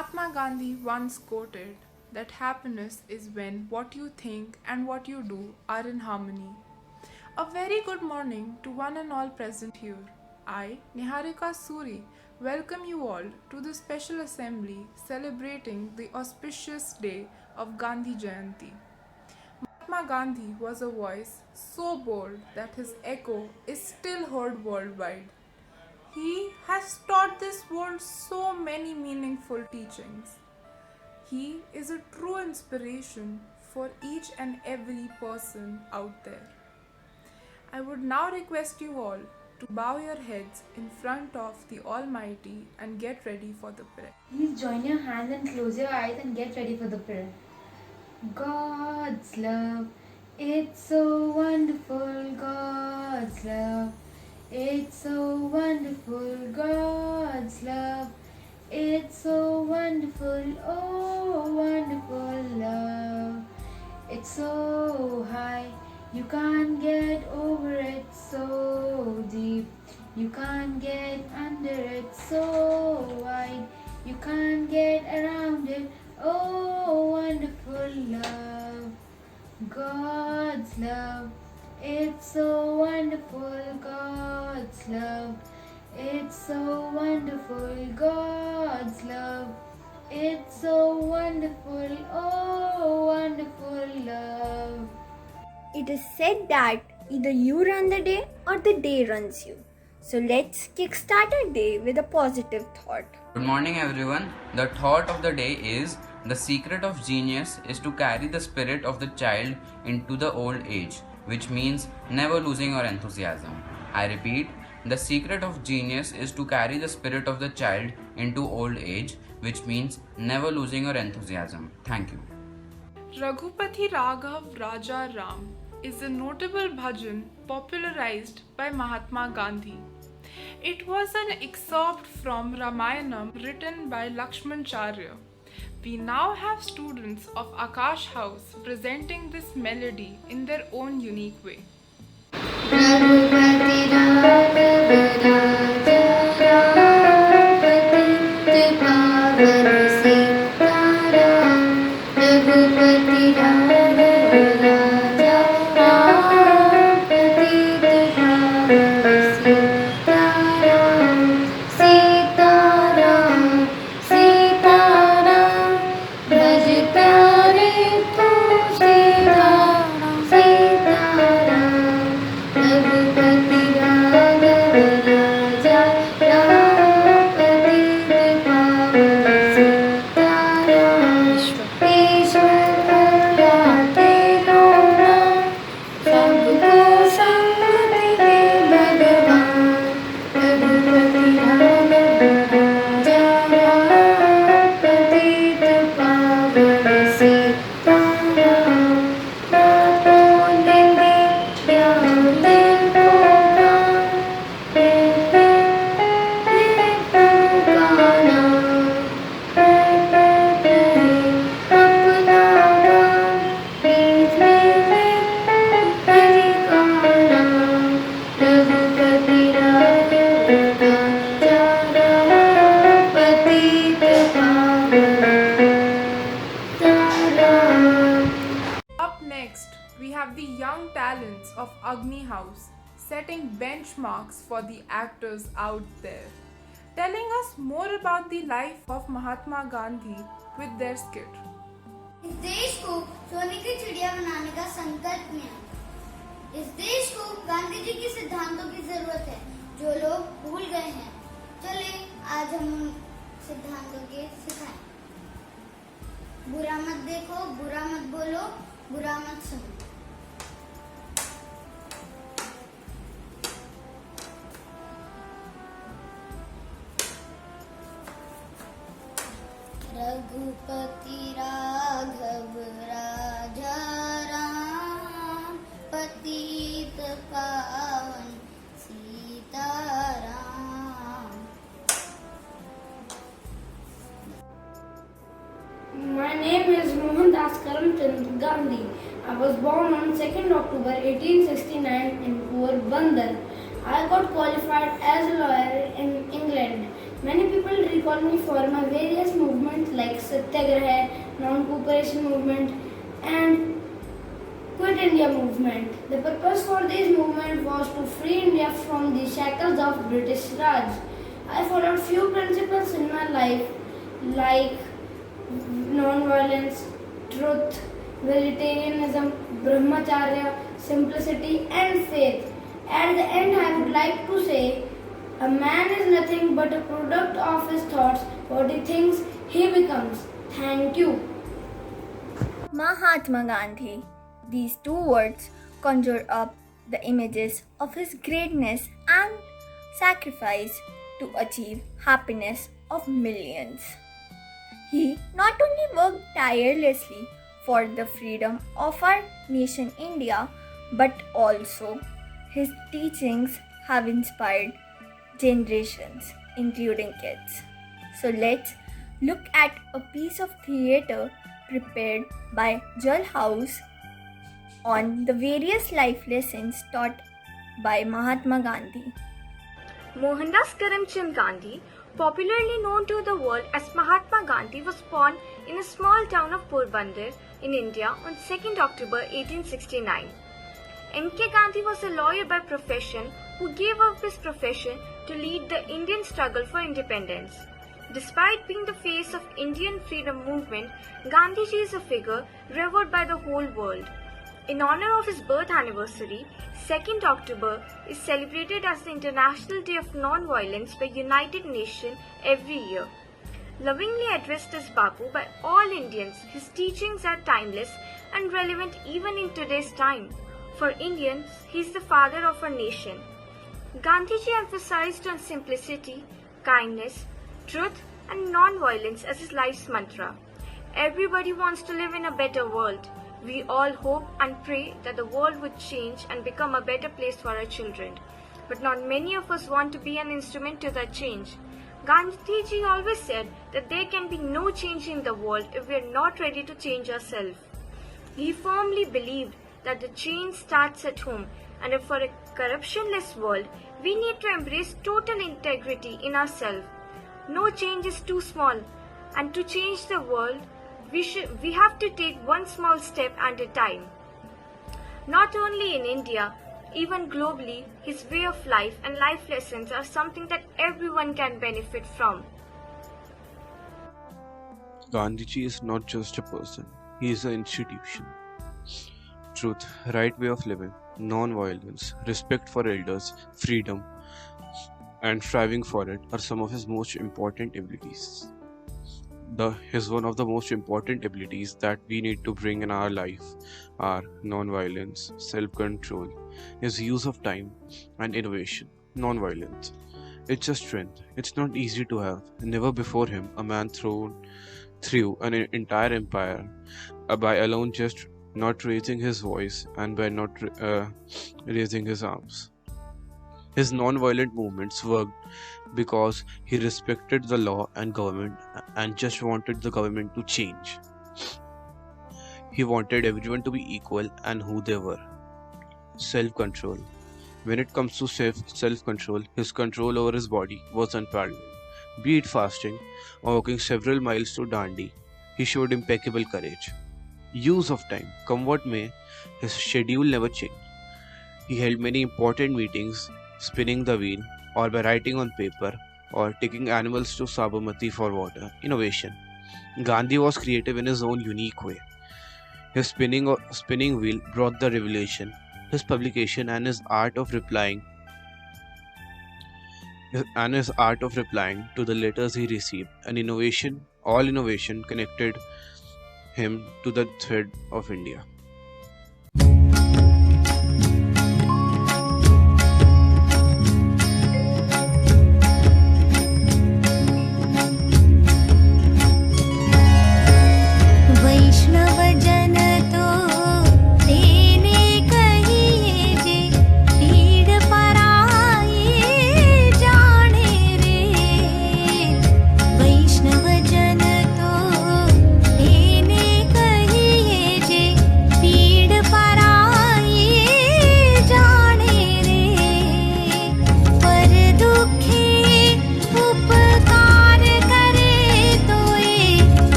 Mahatma Gandhi once quoted that happiness is when what you think and what you do are in harmony. A very good morning to one and all present here. I, Niharika Suri, welcome you all to this special assembly celebrating the auspicious day of Gandhi Jayanti. Mahatma Gandhi was a voice so bold that his echo is still heard worldwide. He has taught this world so many meaningful teachings. He is a true inspiration for each and every person out there. I would now request you all to bow your heads in front of the Almighty and get ready for the prayer. Please join your hands and close your eyes and get ready for the prayer. God's love, it's so wonderful, God's love. It's so wonderful, God's love. It's so wonderful, oh wonderful love. It's so high, you can't get over it, so deep. You can't get under it, so wide. You can't get around it, oh wonderful love. God's love, it's so wonderful, God's love. It's so wonderful, God's love. It's so wonderful, oh wonderful love. It is said that either you run the day or the day runs you. So let's kickstart our day with a positive thought. Good morning, everyone. The thought of the day is the secret of genius is to carry the spirit of the child into the old age, which means never losing your enthusiasm. I repeat, the secret of genius is to carry the spirit of the child into old age, which means never losing your enthusiasm. Thank you. Raghupati Raghav Raja Ram is a notable bhajan popularized by Mahatma Gandhi. It was an excerpt from Ramayanam written by Lakshman Charya. We now have students of Akash House presenting this melody in their own unique way. Raghupati Raghav Raja Raghupati Raghav Up next, we have the young talents of Agni House setting benchmarks for the actors out there, telling us more about the life of Mahatma Gandhi with their skit. इस देश को सोने की चिड़िया बनाने का संकल्प लिया। इस देश को गांधी जी के सिद्धांतों की जरूरत है जो लोग भूल गए हैं। चले आज हम उन सिद्धांतों के सिखाएं। बुरा मत देखो, बुरा मत बोलो, बुरा मत सुनो। रघुपति राघव राजा राम, पतित पावन Sitaram. My name is Mohandas Karamchand Gandhi. I was born on 2nd October 1869 in Porbandar. I got qualified as a lawyer in England. Many people recall me for my various movements like Satyagraha, non-cooperation movement, and Quit India movement. The purpose for this movement was to free India from the shackles of British Raj. I followed few principles in my life like non-violence, truth, vegetarianism, brahmacharya, simplicity and faith. At the end I would like to say, a man is nothing but a product of his thoughts. What he thinks, he becomes. Thank you. Mahatma Gandhi. These two words conjure up the images of his greatness and sacrifice to achieve happiness of millions. He not only worked tirelessly for the freedom of our nation India, but also his teachings have inspired generations, including kids. So let's look at a piece of theatre prepared by Jal House on the various life lessons taught by Mahatma Gandhi. Mohandas Karamchand Gandhi, popularly known to the world as Mahatma Gandhi, was born in a small town of Porbandar in India on 2nd October 1869. N.K. Gandhi was a lawyer by profession who gave up his profession to lead the Indian struggle for independence. Despite being the face of Indian freedom movement, Gandhiji is a figure revered by the whole world. In honor of his birth anniversary, 2nd October is celebrated as the International Day of Non-Violence by United Nations every year. Lovingly addressed as Bapu by all Indians, his teachings are timeless and relevant even in today's time. For Indians, he is the father of our nation. Gandhiji emphasized on simplicity, kindness, truth and non-violence as his life's mantra. Everybody wants to live in a better world. We all hope and pray that the world would change and become a better place for our children. But not many of us want to be an instrument to that change. Gandhiji always said that there can be no change in the world if we are not ready to change ourselves. He firmly believed that the change starts at home, and for a corruptionless world, we need to embrace total integrity in ourselves. No change is too small, and to change the world, we have to take one small step at a time. Not only in India, even globally, his way of life and life lessons are something that everyone can benefit from. Gandhiji is not just a person, he is an institution. Truth, right way of living, non-violence, respect for elders, freedom, and striving for it are some of his most important abilities. One of the most important abilities that we need to bring in our life are non-violence, self-control, his use of time, and innovation. Non-violence. It's a strength. It's not easy to have. Never before him a man through an entire empire by alone just not raising his voice and by not raising his arms. His non-violent movements worked because he respected the law and government and just wanted the government to change. He wanted everyone to be equal and who they were. Self-control. When it comes to self-control, his control over his body was unparalleled. Be it fasting or walking several miles to Dandi, he showed impeccable courage. Use of time. Come what may, his schedule never changed. He held many important meetings, spinning the wheel, or by writing on paper, or taking animals to Sabarmati for water. Innovation. Gandhi was creative in his own unique way. His spinning wheel brought the revelation. His publication and his art of replying to the letters he received. All innovation connected him to the thread of India.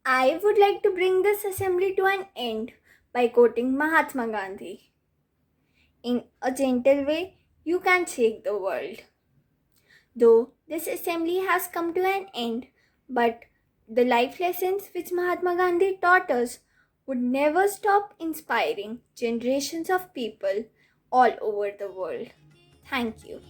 I would like to bring this assembly to an end by quoting Mahatma Gandhi. In a gentle way, you can shake the world. Though this assembly has come to an end, but the life lessons which Mahatma Gandhi taught us would never stop inspiring generations of people all over the world. Thank you.